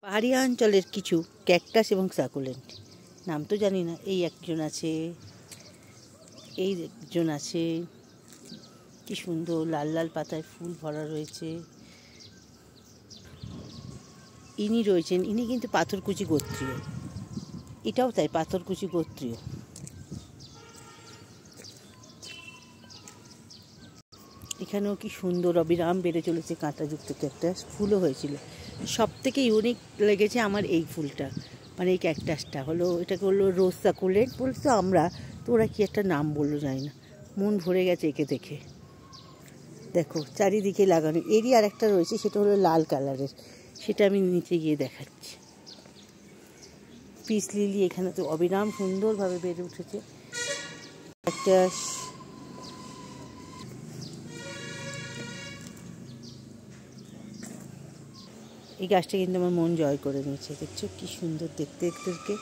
পাহাড়িয়া অঞ্চলের কিছু ক্যাকটাস এবং সাকুলেন্ট, নাম তো জানি না। এই একজন আছে, এই একজন আছে, কি সুন্দর লাল লাল পাতায় ফুল ভরা রয়েছে। ইনি রয়েছেন, ইনি কিন্তু পাথরকুচি গোত্রীয়, এটাও তাই পাথরকুচি গোত্রীয়। এখানেও কি সুন্দর অবিরাম বেড়ে চলেছে কাঁটাযুক্ত ক্যাকটাস, ফুলও হয়েছিল। সব থেকে ইউনিক লেগেছে আমার এই ফুলটা, মানে এই ক্যাকটাসটা হলো, এটাকে হলো রোজ সাকুলেন্ট বলতো আমরা, তো ওরা কি একটা নাম বললো জানি না, মন ভরে গেছে একে দেখে। দেখো চারিদিকে লাগানো। এরই আর একটা রয়েছে, সেটা হলো লাল কালারের, সেটা আমি নিচে গিয়ে দেখাচ্ছি। পিস লিলি এখানে তো অবিরাম সুন্দরভাবে বেড়ে উঠেছে ক্যাকটাস। এই গাছটা কিন্তু আমার মন জয় করে নিয়েছে, দেখছো কি সুন্দর দেখতে দেখতে।